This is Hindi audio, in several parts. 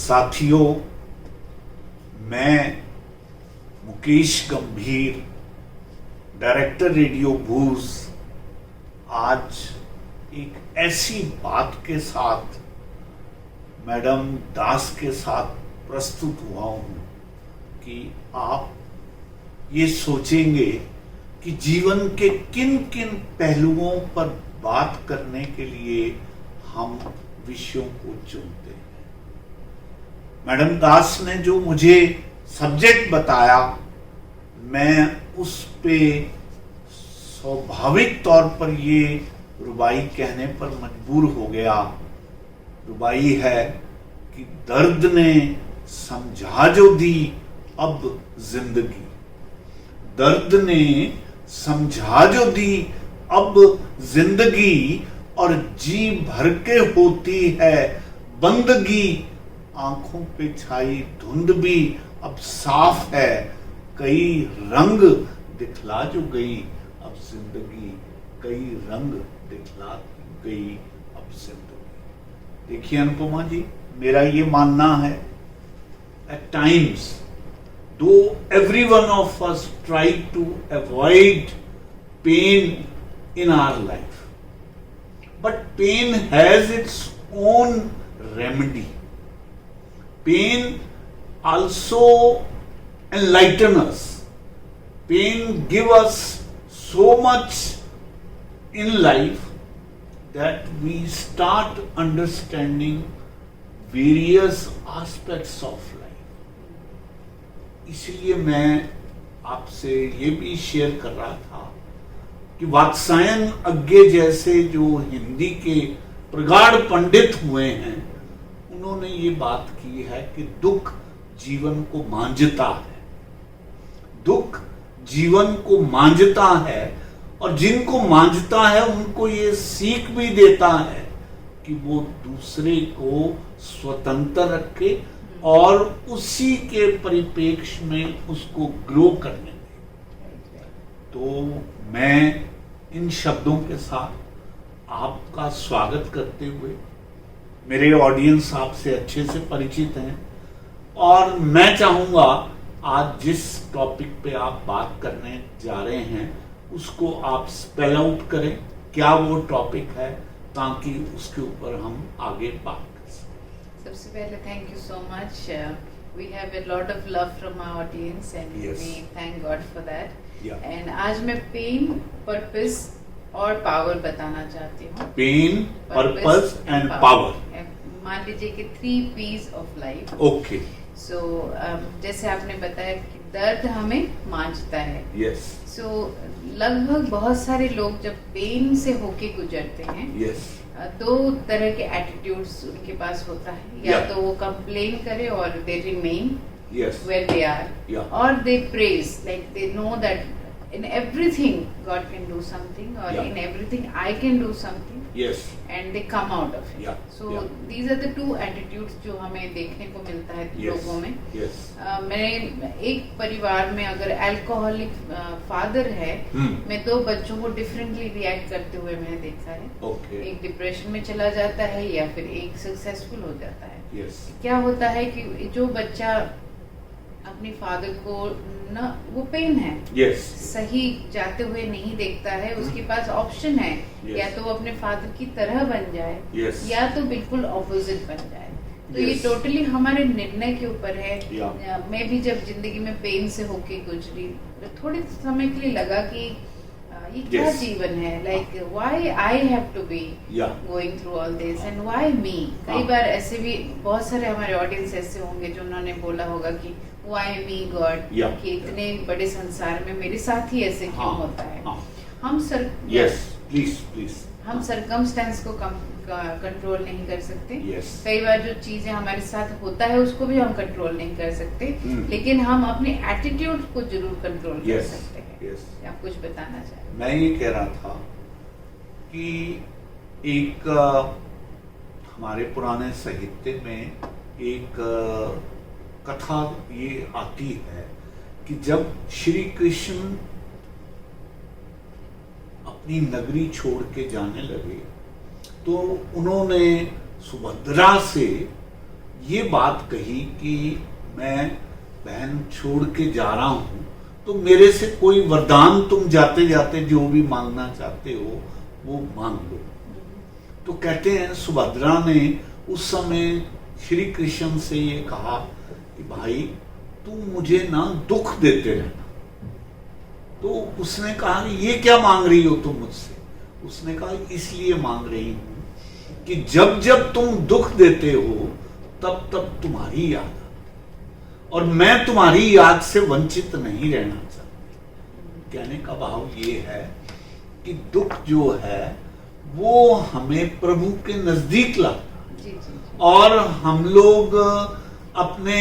साथियों, मैं मुकेश गंभीर, डायरेक्टर रेडियो भूज, आज एक ऐसी बात के साथ मैडम दास के साथ प्रस्तुत हुआ हूं कि आप ये सोचेंगे कि जीवन के किन किन पहलुओं पर बात करने के लिए हम विषयों को चुनते हैं। मैडम दास ने जो मुझे सब्जेक्ट बताया, मैं उस पे स्वाभाविक तौर पर ये रुबाई कहने पर मजबूर हो गया। रुबाई है कि दर्द ने समझा जो दी अब जिंदगी, दर्द ने समझा जो दी अब जिंदगी, और जी भर के होती है बंदगी, आंखों पे छाई धुंध भी अब साफ है, कई रंग दिखला जो गई अब जिंदगी, कई रंग दिखला गई अब जिंदगी। देखिए अनुपमा जी, मेरा ये मानना है, at times do every one of us try to avoid pain in our life, but pain has its own remedy. Pain also enlighten us. Pain give us so much in life that we start understanding various aspects of life. इसलिए मैं आपसे ये भी शेयर कर रहा था कि वात्सायन अज्ञे जैसे जो हिंदी के प्रगाढ़ पंडित हुए हैं, उन्होंने ये बात की है कि दुख जीवन को मांझता है, दुख जीवन को मांझता है, और जिनको मांझता है उनको ये सीख भी देता है कि वो दूसरे को स्वतंत्र रखे और उसी के परिप्रेक्ष्य में उसको ग्रो करने दे। तो मैं इन शब्दों के साथ आपका स्वागत करते हुए, मेरे ऑडियंस आपसे अच्छे से परिचित हैं, और मैं चाहूंगा आज जिस टॉपिक पे आप बात करने जा रहे हैं उसको आप स्पेल आउट करें, क्या वो टॉपिक है, ताकि उसके ऊपर हम आगे बात कर सकें। सबसे पहले thank you so much, we have a lot of love from our audience and Yes. we thank God for that. Yeah. And आज मैं पेन, पर्पस और पावर बताना चाहती हूँ। Pain, purpose and power. मान लीजिए कि 3 P's ऑफ लाइफ। ओके। सो जैसे आपने बताया कि दर्द हमें मांझता है। यस। सो लगभग बहुत सारे लोग जब पेन से होके गुजरते हैं, यस, 2 तरह के एटीट्यूड्स उनके पास होता है, या तो वो कंप्लेन करे और they remain where they are, or they praise, like they know that in everything God can do something, or in everything I can do something, and they come out of it. So these are the 2 attitudes जो हमें देखने को मिलता है लोगों में। मैंने एक परिवार में अगर अल्कोहलिक फादर है, मैं 2 बच्चों को डिफरेंटली रिएक्ट करते हुए मैंने देखा है। एक डिप्रेशन में चला जाता है या फिर एक सक्सेसफुल हो जाता है। क्या होता है कि जो बच्चा अपने फादर को ना, वो पेन है, सही जाते हुए नहीं देखता है, उसके पास ऑप्शन है, या तो वो अपने फादर की तरह बन जाए, या तो बिल्कुल ऑपोजिट बन जाए। तो ये टोटली हमारे निर्णय के ऊपर है। मैं भी जब जिंदगी में पेन से होके गुजरी, थोड़े समय के लिए लगा कि ये क्या जीवन है, like why I have to be going through all this and why me. कई बार ऐसे भी बहुत सारे हमारे ऑडियंस ऐसे होंगे जो उन्होंने बोला होगा कि व्हाई मी गॉड, कि इतने बड़े संसार में मेरे साथ ही ऐसे क्यों होता है। हम हम सरकमस्टेंस को कंट्रोल नहीं कर सकते। कई बार जो चीजें हमारे साथ होता है उसको भी हम कंट्रोल नहीं कर सकते, लेकिन हम अपने एटीट्यूड को जरूर कंट्रोल कर सकते हैं। आप कुछ बताना चाहें? मैं ये कह रहा था कि एक हमारे पुराने साहित्य में एक कथा ये आती है कि जब श्री कृष्ण अपनी नगरी छोड़ के जाने लगे तो उन्होंने सुभद्रा से ये बात कही कि मैं बहन छोड़ के जा रहा हूं, तो मेरे से कोई वरदान तुम जाते जाते जो भी मांगना चाहते हो वो मांग लो। तो कहते हैं सुभद्रा ने उस समय श्री कृष्ण से ये कहा कि भाई तू मुझे ना दुख देते रहना। तो उसने कहा कि ये क्या मांग रही हो तुम मुझसे? उसने कहा इसलिए मांग रही हूं कि जब जब तुम दुख देते हो तब तब तुम्हारी याद आती, और मैं तुम्हारी याद से वंचित नहीं रहना चाहती। कहने का भाव ये है कि दुख जो है वो हमें प्रभु के नजदीक लाता है, और हम लोग अपने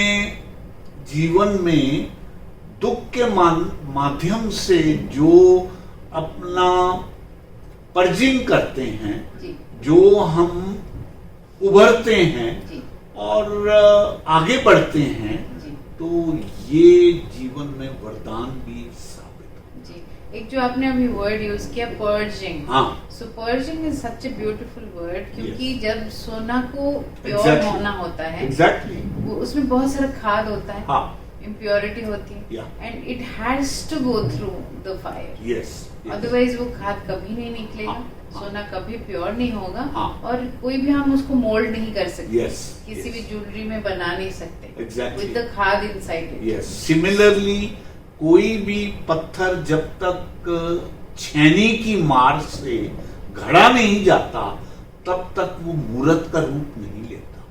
जीवन में दुख के माध्यम से जो अपना पर्जिंग करते हैं, जो हम उभरते हैं और आगे बढ़ते हैं, तो ये जीवन में वरदान भी साबित है। एक जो आपने अभी वर्ड यूज किया पर्जिंग, हाँ, so purging is such a beautiful word, क्योंकि जब सोना को प्योर होना होता है, वो उसमें बहुत सारा खाद होता है, हाँ, इम्प्योरिटी होती है, and it has to go through the fire, otherwise वो खाद कभी नहीं निकलेगा, सोना कभी प्योर नहीं होगा, और कोई भी हम उसको मोल्ड नहीं कर सकते, किसी भी ज्वेलरी में बना नहीं सकते विद द खाद इनसाइड। सिमिलरली कोई भी पत्थर जब तक छेनी की मार से घड़ा नहीं जाता तब तक वो मूर्त का रूप नहीं लेता,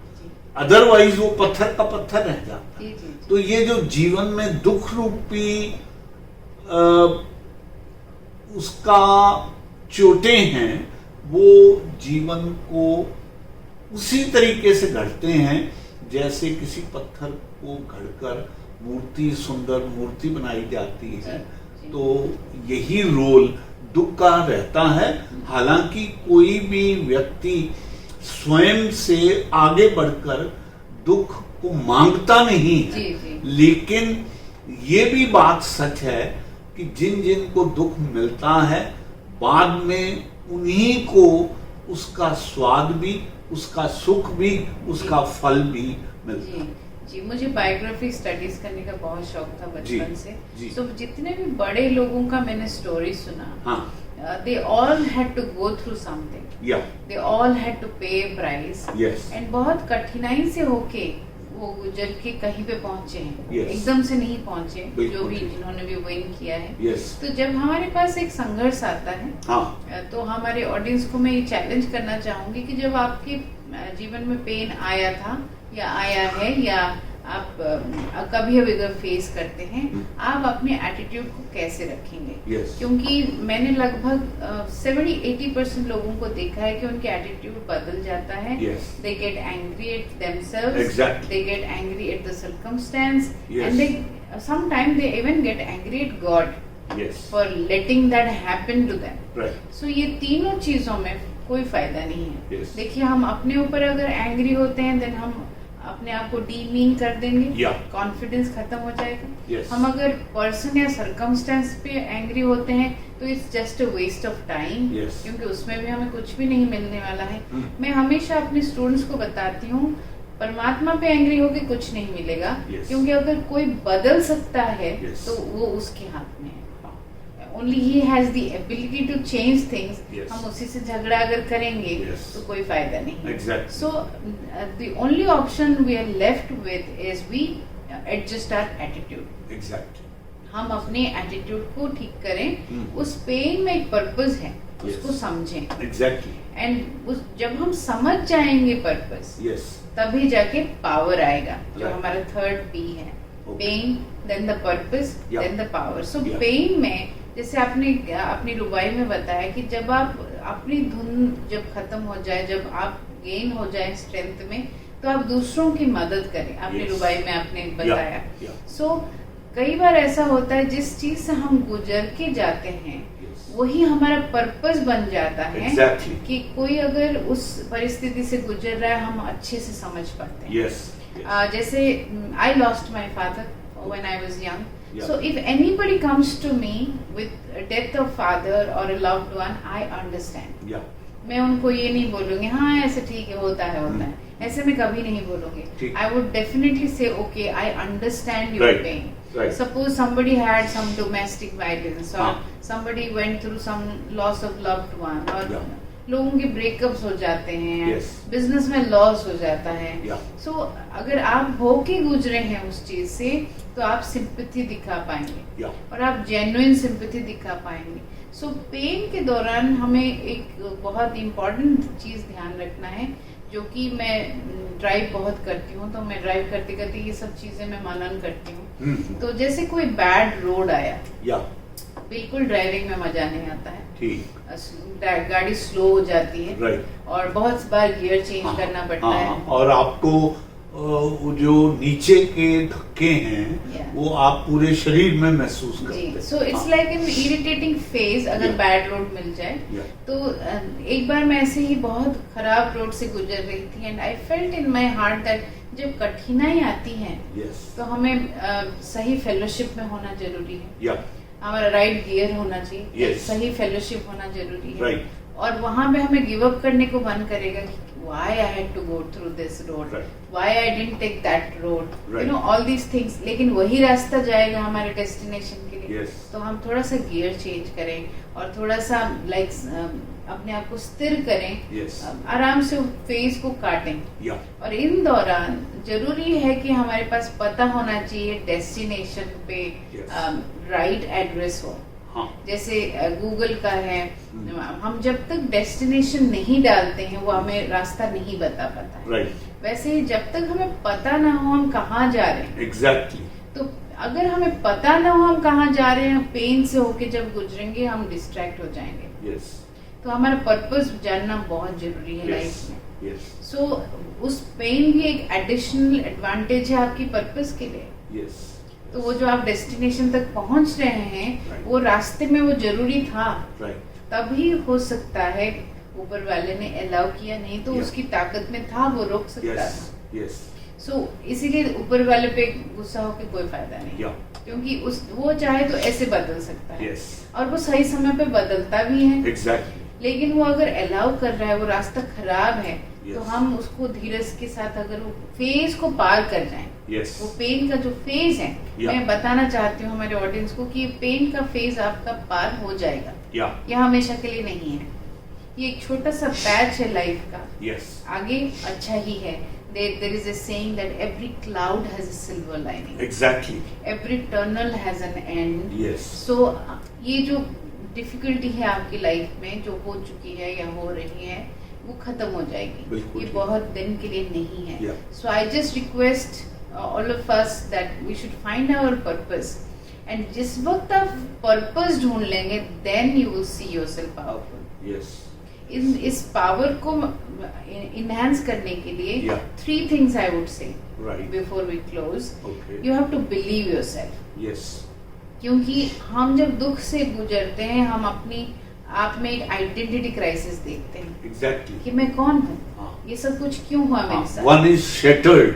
अदरवाइज वो पत्थर का पत्थर रह जाता। तो ये जो जीवन में दुख रूपी उसका चोटें हैं, वो जीवन को उसी तरीके से घड़ते हैं जैसे किसी पत्थर को घड़कर मूर्ति, सुंदर मूर्ति बनाई जाती है। तो यही रोल दुख का रहता है। हालांकि कोई भी व्यक्ति स्वयं से आगे बढ़कर दुख को मांगता नहीं है, लेकिन ये भी बात सच है कि जिन जिन को दुख मिलता है बाद में उन्हीं को उसका स्वाद भी, उसका सुख भी, उसका फल भी मिलता है। जी, मुझे बायोग्राफी स्टडीज करने का बहुत शौक था बचपन से। तो जितने भी बड़े लोगों का मैंने स्टोरी सुना, they all had to go through something. They all had to pay a price. And बहुत कठिनाई से होके वो गुजर के कहीं पे पहुंचे हैं, एकदम से नहीं पहुंचे, जो भी जिन्होंने भी विन किया है। तो जब हमारे पास एक संघर्ष आता है, तो हमारे ऑडियंस को मैं ये चैलेंज करना चाहूंगी कि जब आपके जीवन में पेन आया था या आया है, या आप कभी अगर फेस करते हैं, आप अपने एटीट्यूड को कैसे रखेंगे? क्योंकि मैंने लगभग 70-80% लोगों को देखा है कि उनके एटीट्यूड बदल जाता है। They get angry at themselves, they get angry at the circumstance, and they sometimes they even get angry at God for letting that happen to them. So ये तीनों चीजों में कोई फायदा नहीं है। देखिए, हम अपने ऊपर अगर एंग्री होते हैं, देन हम अपने आप को डीमीन कर देंगे, कॉन्फिडेंस खत्म हो जाएगा। हम अगर पर्सन या सर्कमस्टेंस पे एंग्री होते हैं तो it's just a waste of time, क्योंकि उसमें भी हमें कुछ भी नहीं मिलने वाला है। मैं हमेशा अपने स्टूडेंट्स को बताती हूँ, परमात्मा पे एंग्री होके कुछ नहीं मिलेगा, क्योंकि अगर कोई बदल सकता है तो वो उसके हाथ में है। Only he has the ability to change things. हम उसी से झगड़ा अगर करेंगे तो कोई फायदा नहीं। So the only option we are left with is we adjust our attitude. हम अपने एटीट्यूड को ठीक करें। उस पेन में एक पर्पस है, उसको समझें। एंड जब हम समझ जाएंगे पर्पस, तभी जाके पावर आएगा, जो हमारा थर्ड पी है। Pain, then the purpose, then the power. So pain में जैसे आपने अपनी रुबाई में बताया कि जब आप अपनी धुन जब खत्म हो जाए, जब आप गेन हो जाए स्ट्रेंथ में, तो आप दूसरों की मदद करें। अपनी रुबाई में आपने बताया। सो कई बार ऐसा होता है, जिस चीज से हम गुजर के जाते हैं वही हमारा पर्पस बन जाता है। कि कोई अगर उस परिस्थिति से गुजर रहा है, हम अच्छे से समझ पाते हैं। जैसे I lost my father when I was young. So if anybody comes to me with a death of father or a loved one, I understand. मैं उनको ये नहीं बोलूंगी हाँ ऐसे ठीक है होता है ऐसे मैं कभी नहीं बोलूंगी. I would definitely say okay I understand your pain. Suppose somebody had some domestic violence or somebody went through some loss of loved one और लोगों के ब्रेकअप्स हो जाते हैं, बिजनेस में लॉस हो जाता है. सो अगर आप होके गुजरे हैं उस चीज से तो आप सिंपैथी दिखा पाएंगे और आप जेन्युइन सिंपैथी दिखा पाएंगे. सो पेन के दौरान हमें एक बहुत इम्पोर्टेंट चीज ध्यान रखना है, जो कि मैं ड्राइव बहुत करती हूँ, तो मैं ड्राइव करते करते ये सब चीजें मैं मनन करती हूँ. तो जैसे कोई बैड रोड आया, बिल्कुल ड्राइविंग में मजा नहीं आता है. गाड़ी स्लो हो जाती है और बहुत बार गियर चेंज करना पड़ता है और आपको जो नीचे के धक्के हैं वो आप पूरे शरीर में महसूस करते हैं. So it's like an irritating phase अगर बैड रोड मिल जाए. तो एक बार मैं ऐसे ही बहुत खराब रोड से गुजर रही थी and I felt in my heart that जब कठिनाई आती है तो हमें सही फेलोशिप में होना जरूरी है. हमारा राइट गियर होना चाहिए, सही फेलोशिप होना जरूरी है. और वहां पे हमें गिव अप करने को मन करेगा कि why I had to go through this road, why I didn't take that road, you know all these things. लेकिन वही रास्ता जाएगा हमारे डेस्टिनेशन के लिए. तो हम थोड़ा सा गियर चेंज करें और थोड़ा सा अपने आप को स्थिर करें, आराम से फेस को काटें. और इन दौरान जरूरी है कि हमारे पास पता होना चाहिए डेस्टिनेशन पे राइट एड्रेस हो. जैसे गूगल का है, हम जब तक डेस्टिनेशन नहीं डालते हैं वो हमें रास्ता नहीं बता पाता है. वैसे ही जब तक हमें पता ना हो हम कहाँ जा रहे हैं, तो अगर हमें पता ना हो हम कहाँ जा रहे हैं, पेन से होके जब गुजरेंगे हम डिस्ट्रैक्ट हो जाएंगे. तो हमारा पर्पस जानना बहुत जरूरी है लाइफ में. सो उस पेन भी एक एडिशनल एडवांटेज है आपकी पर्पस के लिए. तो वो जो आप डेस्टिनेशन तक पहुंच रहे हैं वो रास्ते में वो जरूरी था, तभी हो सकता है ऊपर वाले ने अलाउ किया, नहीं तो उसकी ताकत में था वो रोक सकता था. सो इसीलिए ऊपर वाले पे गुस्सा होके कोई फायदा नहीं, क्योंकि वो चाहे तो ऐसे बदल सकता है और वो सही समय पे बदलता भी है. लेकिन वो अगर अलाउ कर रहा है, वो रास्ता खराब है, तो हम उसको धीरज के साथ अगर वो फेज को पार कर जाएं, वो पेन का जो फेज है, मैं बताना चाहती हूँ हमारे ऑडियंस को कि पेन का फेज आपका पार हो जाएगा. यह हमेशा के लिए नहीं है, ये एक छोटा सा पैच है लाइफ का. आगे अच्छा ही है. There is a saying that every cloud has a silver lining. Every tunnel has an end. So ये जो डिफिकल्टी है आपकी लाइफ में जो हो चुकी है या हो रही है वो खत्म हो जाएगी. ये बहुत दिन के लिए नहीं है. So I just request all of us that we should find our purpose. And जिस वक्त आप पर्पस ढूंढ लेंगे then you will see yourself powerful. इस पावर को इनहेंस करने के लिए 3 things I would say before we close. You have to believe yourself. क्योंकि हम जब दुख से गुजरते हैं हम अपनी आप में एक आइडेंटिटी क्राइसिस देखते हैं. कि मैं कौन हूँ, ये सब कुछ क्यों हुआ मेरे साथ. One is shattered.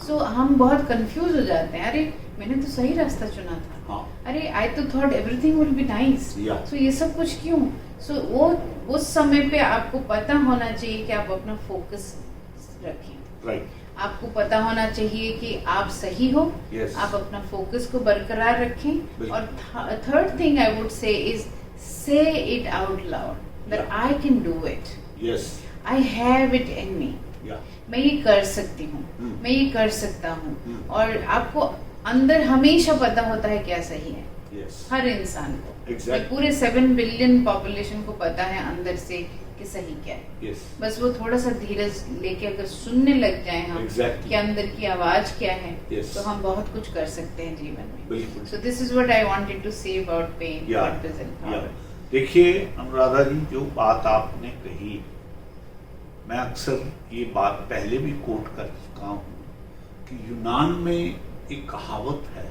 So हम बहुत कंफ्यूज हो जाते हैं. अरे मैंने तो सही रास्ता चुना था. अरे I तो thought everything will be nice. So ये सब कुछ क्यों. So वो उस समय पे आपको पता होना चाहिए कि आप अपना फोकस रखें. आपको पता होना चाहिए कि आप सही हो. आप अपना फोकस को बरकरार रखें. और third thing I would say is say it out loud that I can do it. I have it in me. मैं ये कर सकती हूँ, मैं ये कर सकता हूँ. और आपको अंदर हमेशा पता होता है क्या सही है. हर इंसान को पूरे 7 बिलियन पॉपुलेशन को पता है अंदर से कि सही क्या है. बस वो थोड़ा सा धीरज लेके अगर सुनने लग जाए हम कि अंदर की आवाज क्या है, तो हम बहुत कुछ कर सकते हैं जीवन में. So this is what I wanted to say about pain. देखिए अनुराधा जी, जो बात आपने कही, मैं अक्सर ये बात पहले भी कोट कर चुका हूँ कि यूनान में एक कहावत है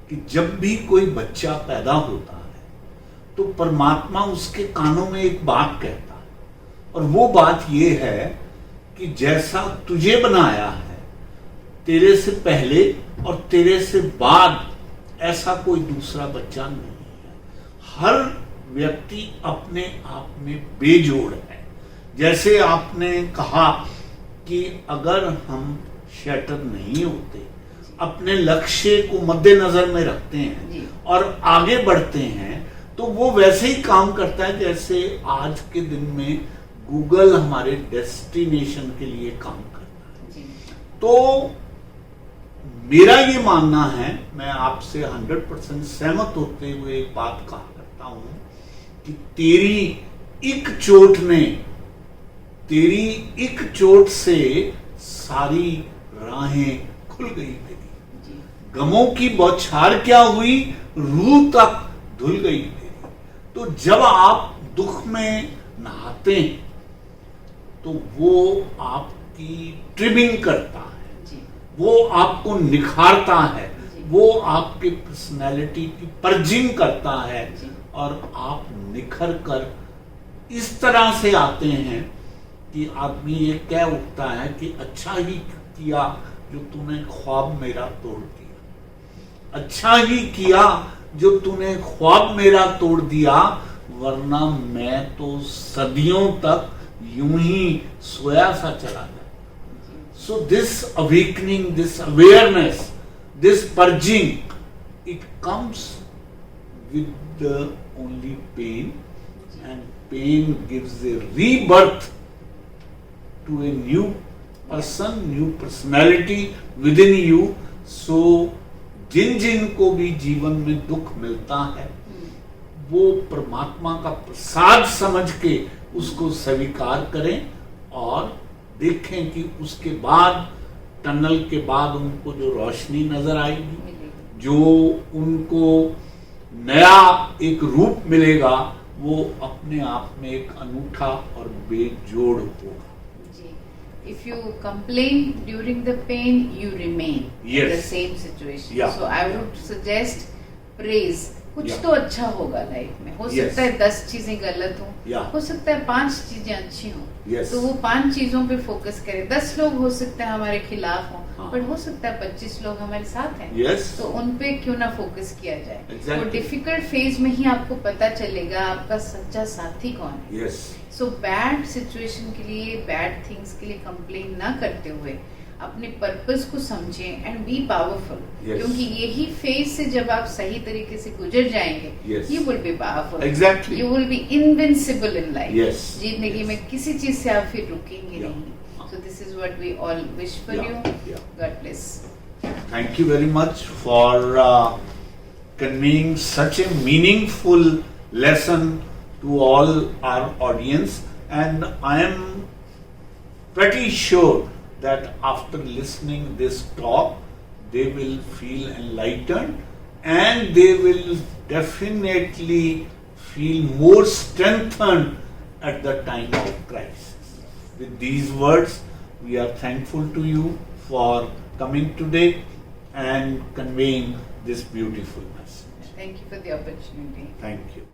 कि जब भी कोई बच्चा पैदा होता है तो परमात्मा उसके कानों में एक बात कहता है, और वो बात ये है कि जैसा तुझे बनाया है, तेरे से पहले और तेरे से बाद ऐसा कोई दूसरा बच्चा नहीं है. हर व्यक्ति अपने आप में बेजोड़ है। जैसे आपने कहा कि अगर हम शैटर नहीं होते, अपने लक्ष्य को मद्देनजर में रखते हैं और आगे बढ़ते हैं, तो वो वैसे ही काम करता है जैसे आज के दिन में गूगल हमारे डेस्टिनेशन के लिए काम करता है। तो मेरा ये मानना है, मैं आपसे 100% सहमत होते हुए एक बात कहा करता हूं कि तेरी एक चोट से सारी राहें खुल गई मेरी, गमों की बौछार क्या हुई, रूह तक धुल गई मेरी। तो जब आप दुख में नहाते हैं तो वो आपकी ट्रिमिंग करता है, वो आपको निखारता है, वो आपकी पर्सनैलिटी की पर्जिंग करता है और आप निखर कर इस तरह से आते हैं कि आदमी ये कह उठता है कि अच्छा ही किया जो तूने ख्वाब मेरा तोड़ दिया, अच्छा ही किया जो तूने ख्वाब मेरा तोड़ दिया, वरना मैं तो सदियों तक यूं ही सोया सा चला जाता। So this awakening, this awareness, this purging, it comes with the only pain, and pain gives a rebirth to a new person, new personality within you. So जिन को भी जीवन में दुख मिलता है, वो परमात्मा का प्रसाद समझ के उसको स्वीकार करें और देखें कि उसके बाद, टनल के बाद उनको जो रोशनी नजर आएगी, जो उनको नया एक रूप मिलेगा, वो अपने आप में एक अनूठा और बेजोड़ होगा। If you complain during the pain, you remain in the same situation. So I would suggest praise. कुछ तो अच्छा होगा लाइफ में। हो सकता है 10 चीजें गलत हो सकता है 5 चीजें अच्छी हो, तो वो 5 चीजों पे फोकस करें। 10 लोग हो सकते हैं हमारे खिलाफ हो, बट हो सकता है 25 लोग हमारे साथ हैं, तो उन पे क्यों ना फोकस किया जाए। तो डिफिकल्ट फेज में ही आपको पता चलेगा आपका सच्चा साथी कौन है। सो बैड सिचुएशन के लिए, बैड थिंग्स के लिए कंप्लेन ना करते हुए अपने पर्पस को समझें एंड बी पावरफुल, क्योंकि यही फेज से जब आप सही तरीके से गुजर जाएंगे, you will be powerful, you will be invincible in life. जिंदगी में किसी चीज से आप फिर रुकेंगे नहीं। So this is what we all wish for you. God bless. Thank you very much for conveying such a meaningful lesson to all our audience, and I am pretty sure that after listening this talk, they will feel enlightened and they will definitely feel more strengthened at the time of crisis. With these words, we are thankful to you for coming today and conveying this beautiful message. Thank you for the opportunity. Thank you.